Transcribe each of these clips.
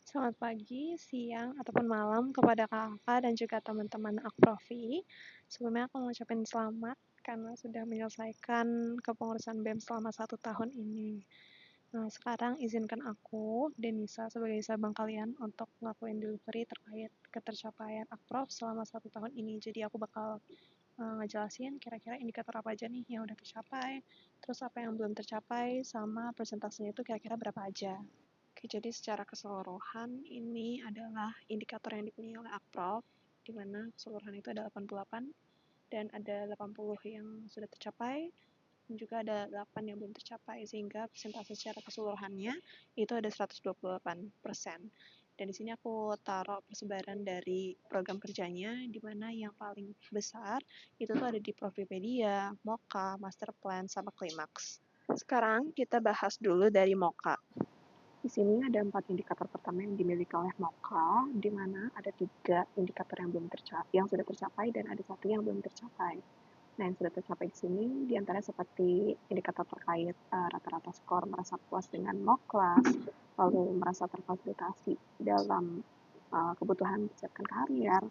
Selamat pagi, siang, ataupun malam kepada kakak dan juga teman-teman Akprofi. Sebelumnya aku mau ucapin selamat karena sudah menyelesaikan kepengurusan BEM selama 1 tahun ini. Nah, sekarang izinkan aku, Denisa, sebagai sabang kalian untuk ngelakuin delivery terkait ketercapaian Akprof selama 1 tahun ini. Jadi aku bakal ngejelasin kira-kira indikator apa aja nih yang udah tercapai, terus apa yang belum tercapai, sama persentasenya itu kira-kira berapa aja. Oke, jadi secara keseluruhan ini adalah indikator yang dipunyai oleh Akprof, di mana keseluruhan itu ada 88 dan ada 80 yang sudah tercapai dan juga ada 8 yang belum tercapai, sehingga persentase secara keseluruhannya itu ada 128%. Dan di sini aku taruh persebaran dari program kerjanya, di mana yang paling besar itu tuh ada di Profipedia, Moka, Master Plan, sama Klimaks. Sekarang kita bahas dulu dari Moka. Di sini ada 4 indikator pertama yang dimiliki oleh Moka, di mana ada 3 indikator yang sudah tercapai dan ada 1 yang belum tercapai. Nah, yang sudah tercapai di sini diantaranya seperti indikator terkait rata-rata skor merasa puas dengan mock class, lalu merasa terfasilitasi dalam kebutuhan mempersiapkan karier,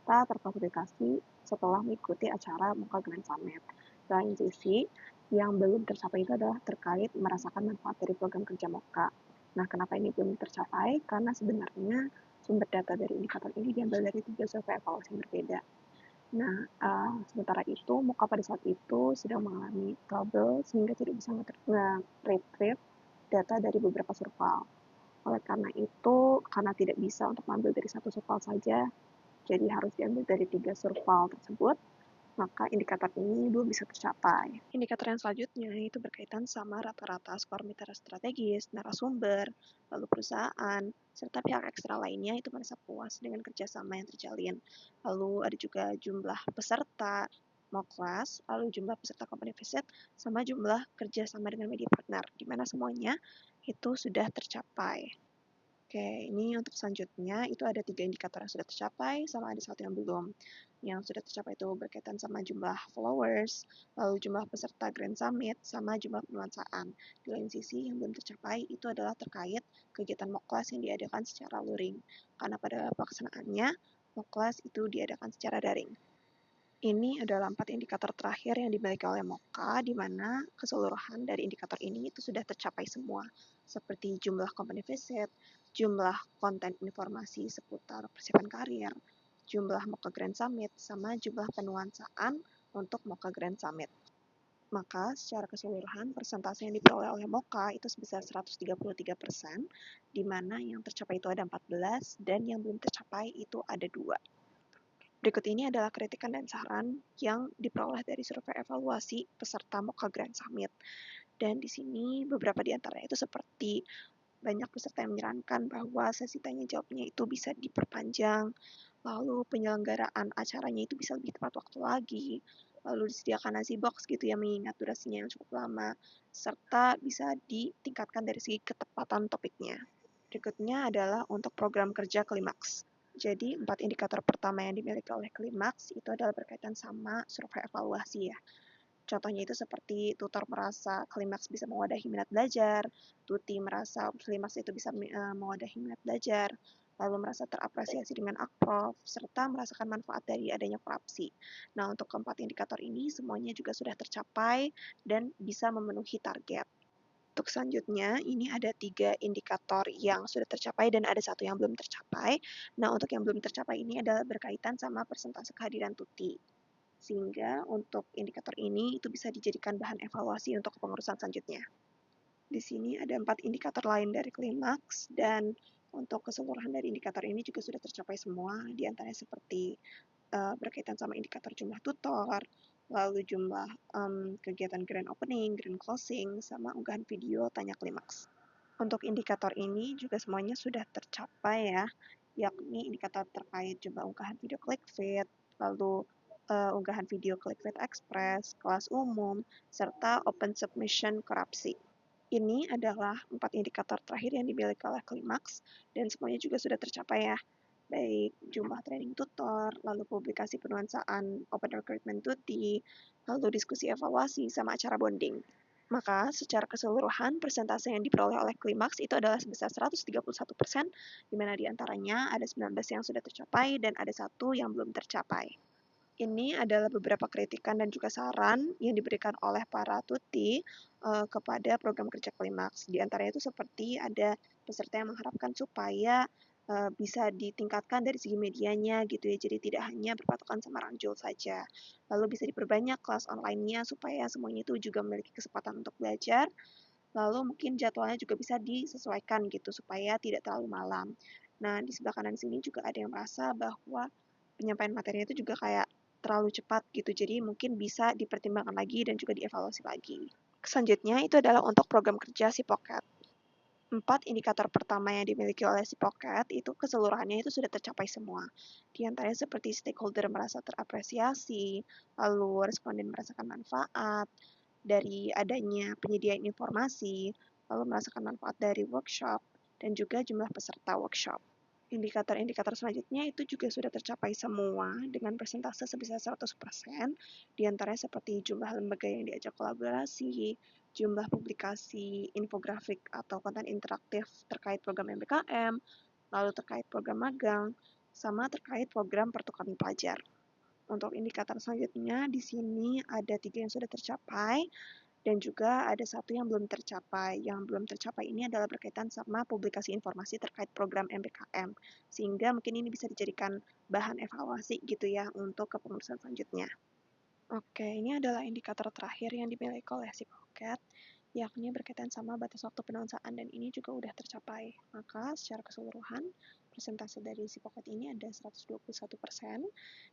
serta terfasilitasi setelah mengikuti acara Moka Grand Summit. Lain sisi, yang belum tercapai itu adalah terkait merasakan manfaat dari program kerja Moka. Nah, kenapa ini belum tercapai? Karena sebenarnya sumber data dari indikator ini diambil dari 3 survei evaluasi yang berbeda. Nah, sementara itu, Moka pada saat itu sedang mengalami trouble sehingga tidak bisa nge-retrieve data dari beberapa survei. Oleh karena itu, karena tidak bisa untuk mengambil dari satu survei saja, jadi harus diambil dari 3 survei tersebut, maka indikator ini belum bisa tercapai. Indikator yang selanjutnya itu berkaitan sama rata-rata skor mitra strategis, narasumber, lalu perusahaan, serta pihak ekstra lainnya itu merasa puas dengan kerjasama yang terjalin. Lalu ada juga jumlah peserta mock class, lalu jumlah peserta company visit, sama jumlah kerjasama dengan media partner, di mana semuanya itu sudah tercapai. Oke, ini untuk selanjutnya itu ada 3 indikator yang sudah tercapai, sama ada 1 yang belum. Yang sudah tercapai itu berkaitan sama jumlah followers, lalu jumlah peserta Grand Summit, sama jumlah penuansaan. Di lain sisi, yang belum tercapai itu adalah terkait kegiatan mock class yang diadakan secara luring. Karena pada pelaksanaannya, mock class itu diadakan secara daring. Ini adalah 4 indikator terakhir yang dimiliki oleh Moka, di mana keseluruhan dari indikator ini itu sudah tercapai semua, seperti jumlah company visit, jumlah konten informasi seputar persiapan karier, jumlah Moka Grand Summit, sama jumlah penuansaan untuk Moka Grand Summit. Maka secara keseluruhan persentase yang diperoleh oleh Moka itu sebesar 133%, di mana yang tercapai itu ada 14 dan yang belum tercapai itu ada 2. Berikut ini adalah kritikan dan saran yang diperoleh dari survei evaluasi peserta Moka Grand Summit. Dan di sini beberapa di antaranya itu seperti banyak peserta yang menyarankan bahwa sesi tanya jawabnya itu bisa diperpanjang, lalu penyelenggaraan acaranya itu bisa lebih tepat waktu lagi, lalu disediakan nasi box gitu ya mengingat durasinya yang cukup lama, serta bisa ditingkatkan dari segi ketepatan topiknya. Berikutnya adalah untuk program kerja Klimaks. Jadi 4 indikator pertama yang dimiliki oleh Klimaks itu adalah berkaitan sama survei evaluasi ya. Contohnya itu seperti tutor merasa Klimaks bisa mewadahi minat belajar, tuti merasa Klimaks itu bisa mewadahi minat belajar, lalu merasa terapresiasi dengan Akprof, serta merasakan manfaat dari adanya korupsi. Nah, untuk keempat indikator ini semuanya juga sudah tercapai dan bisa memenuhi target. Untuk selanjutnya, ini ada 3 indikator yang sudah tercapai dan ada 1 yang belum tercapai. Nah, untuk yang belum tercapai ini adalah berkaitan sama persentase kehadiran tuti. Sehingga untuk indikator ini itu bisa dijadikan bahan evaluasi untuk kepengurusan selanjutnya. Di sini ada 4 indikator lain dari Klimaks dan untuk keseluruhan dari indikator ini juga sudah tercapai semua, di antaranya seperti berkaitan sama indikator jumlah tutor, lalu jumlah kegiatan grand opening, grand closing, sama unggahan video tanya klimaks. Untuk indikator ini juga semuanya sudah tercapai ya, yakni indikator terkait jumlah unggahan video ClickFit, lalu unggahan video ClickFit Express, kelas umum, serta open submission korupsi. Ini adalah 4 indikator terakhir yang dimiliki oleh Klimaks dan semuanya juga sudah tercapai ya, baik jumlah training tutor, lalu publikasi penuansaan open recruitment tuti, lalu diskusi evaluasi, sama acara bonding. Maka secara keseluruhan persentase yang diperoleh oleh Klimaks itu adalah sebesar 131%, di mana diantaranya ada 19 yang sudah tercapai dan ada 1 yang belum tercapai. Ini adalah beberapa kritikan dan juga saran yang diberikan oleh para tuti kepada program kerja Klimaks. Di antaranya itu seperti ada peserta yang mengharapkan supaya bisa ditingkatkan dari segi medianya gitu ya, jadi tidak hanya berpatokan sama ranjul saja. Lalu bisa diperbanyak kelas online-nya supaya semuanya itu juga memiliki kesempatan untuk belajar. Lalu mungkin jadwalnya juga bisa disesuaikan gitu supaya tidak terlalu malam. Nah, di sebelah kanan sini juga ada yang merasa bahwa penyampaian materinya itu juga kayak terlalu cepat gitu, jadi mungkin bisa dipertimbangkan lagi dan juga dievaluasi lagi. Selanjutnya itu adalah untuk program kerja si Pocket. 4 indikator pertama yang dimiliki oleh si Pocket itu keseluruhannya itu sudah tercapai semua. Di antaranya seperti stakeholder merasa terapresiasi, lalu responden merasakan manfaat dari adanya penyediaan informasi, lalu merasakan manfaat dari workshop, dan juga jumlah peserta workshop. Indikator-indikator selanjutnya itu juga sudah tercapai semua dengan persentase sebesar 100%, di antaranya seperti jumlah lembaga yang diajak kolaborasi, jumlah publikasi, infografik atau konten interaktif terkait program MBKM, lalu terkait program magang, sama terkait program pertukaran pelajar. Untuk indikator selanjutnya, di sini ada 3 yang sudah tercapai, dan juga ada 1 yang belum tercapai. Yang belum tercapai ini adalah berkaitan sama publikasi informasi terkait program MBKM, sehingga mungkin ini bisa dijadikan bahan evaluasi gitu ya untuk kepengurusan selanjutnya. Oke, ini adalah indikator terakhir yang dimiliki oleh si Pocket, yakni berkaitan sama batas waktu penulisaan dan ini juga udah tercapai. Maka secara keseluruhan, persentase dari si Pocket ini ada 121%,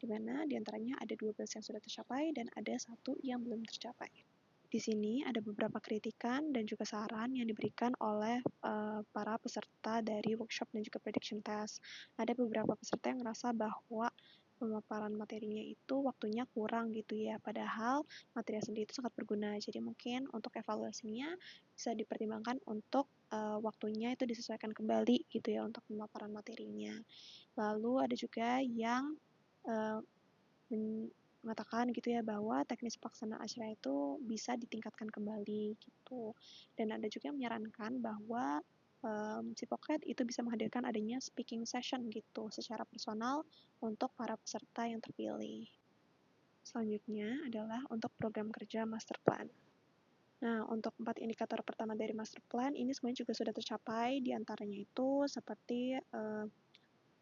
di mana diantaranya ada 12 yang sudah tercapai dan ada 1 yang belum tercapai. Di sini ada beberapa kritikan dan juga saran yang diberikan oleh para peserta dari workshop dan juga prediction test. Ada beberapa peserta yang merasa bahwa pemaparan materinya itu waktunya kurang gitu ya, padahal materi sendiri itu sangat berguna. Jadi mungkin untuk evaluasinya bisa dipertimbangkan untuk waktunya itu disesuaikan kembali gitu ya untuk pemaparan materinya. Lalu ada juga yang uh, mengatakan gitu ya bahwa teknis pelaksana acara itu bisa ditingkatkan kembali gitu. Dan ada juga yang menyarankan bahwa si Pocket itu bisa menghadirkan adanya speaking session gitu secara personal untuk para peserta yang terpilih. Selanjutnya adalah untuk program kerja master plan. Nah, untuk 4 indikator pertama dari master plan ini semuanya juga sudah tercapai, diantaranya itu seperti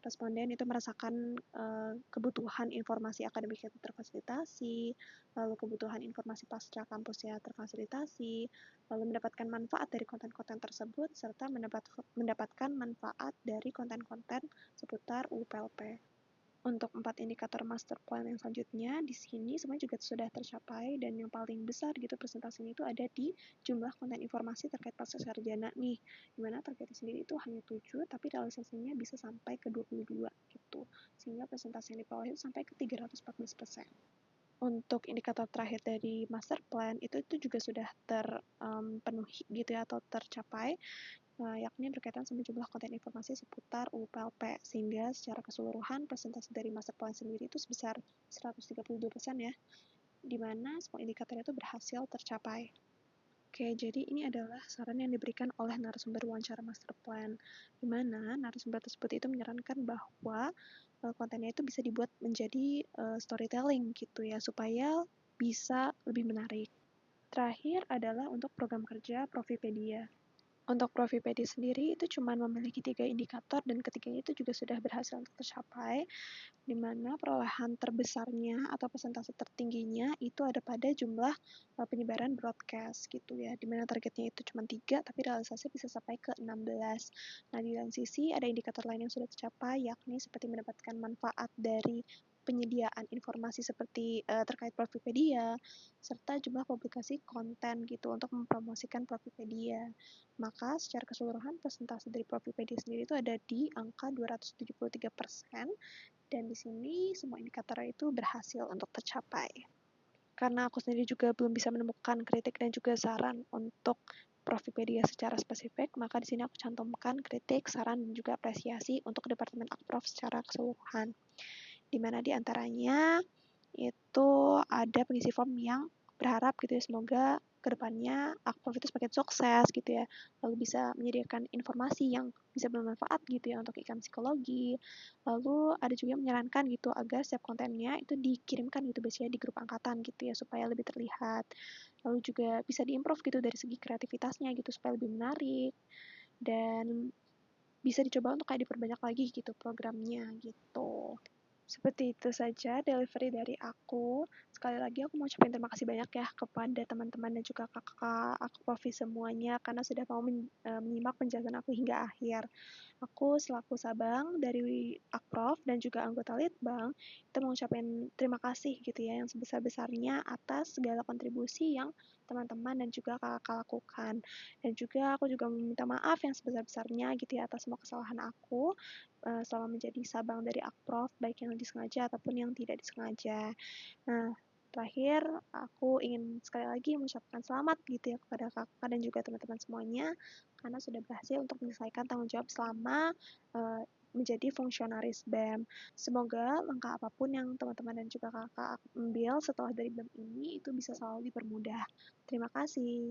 responden itu merasakan kebutuhan informasi akademik yang terfasilitasi, lalu kebutuhan informasi pasca kampusnya terfasilitasi, lalu mendapatkan manfaat dari konten-konten tersebut, serta mendapatkan manfaat dari konten-konten seputar UPLP. Untuk 4 indikator master plan yang selanjutnya, di sini semuanya juga sudah tercapai dan yang paling besar gitu persentasenya itu ada di jumlah konten informasi terkait pasca sarjana nih, dimana targetnya sendiri itu hanya 7, tapi realisasinya bisa sampai ke 22 gitu, sehingga persentase yang diperoleh itu sampai ke 314%. Untuk indikator terakhir dari master plan itu juga sudah terpenuhi gitu ya atau tercapai, yakni berkaitan sama jumlah konten informasi seputar UPLP, sehingga secara keseluruhan persentase dari master plan sendiri itu sebesar 132% ya, di mana semua indikator itu berhasil tercapai. Oke, jadi ini adalah saran yang diberikan oleh narasumber wawancara master plan, di mana narasumber tersebut itu menyarankan bahwa kontennya itu bisa dibuat menjadi storytelling gitu ya, supaya bisa lebih menarik. Terakhir adalah untuk program kerja Profipedia. Untuk Profipedia sendiri itu cuma memiliki 3 indikator dan ketiganya itu juga sudah berhasil tercapai, di mana perolehan terbesarnya atau persentase tertingginya itu ada pada jumlah penyebaran broadcast gitu ya, di mana targetnya itu cuma 3 tapi realisasi bisa sampai ke 16. Nah, di lain sisi ada indikator lain yang sudah tercapai, yakni seperti mendapatkan manfaat dari penyediaan informasi seperti terkait Profipedia, serta jumlah publikasi konten gitu untuk mempromosikan Profipedia. Maka secara keseluruhan persentase dari Profipedia sendiri itu ada di angka 273%, dan di sini semua indikator itu berhasil untuk tercapai. Karena aku sendiri juga belum bisa menemukan kritik dan juga saran untuk Profipedia secara spesifik, maka di sini aku cantumkan kritik, saran, dan juga apresiasi untuk Departemen Akprof secara keseluruhan. Di mana diantaranya itu ada pengisi form yang berharap gitu ya, semoga kedepannya Akprov itu semakin sukses gitu ya, lalu bisa menyediakan informasi yang bisa bermanfaat gitu ya untuk iklan psikologi. Lalu ada juga yang menyarankan gitu agar setiap kontennya itu dikirimkan gitu biasanya di grup angkatan gitu ya supaya lebih terlihat. Lalu juga bisa diimprove gitu dari segi kreativitasnya gitu supaya lebih menarik dan bisa dicoba untuk kayak diperbanyak lagi gitu programnya gitu. Seperti itu saja delivery dari aku. Sekali lagi aku mau ucapin terima kasih banyak ya kepada teman-teman dan juga kakak aku Profi semuanya karena sudah mau menyimak penjelasan aku hingga akhir. Aku selaku Sabang dari Akprov dan juga anggota Litbang, itu mengucapkan terima kasih gitu ya yang sebesar-besarnya atas segala kontribusi yang teman-teman dan juga kakak lakukan. Dan juga aku juga meminta maaf yang sebesar-besarnya gitu ya atas semua kesalahan aku selama menjadi Sabang dari Akprov, baik yang disengaja ataupun yang tidak disengaja. Nah, terakhir aku ingin sekali lagi mengucapkan selamat gitu ya kepada kakak dan juga teman-teman semuanya karena sudah berhasil untuk menyelesaikan tanggung jawab selama menjadi fungsionaris BEM. Semoga langkah apapun yang teman-teman dan juga kakak ambil setelah dari BEM ini itu bisa selalu dipermudah. Terima kasih.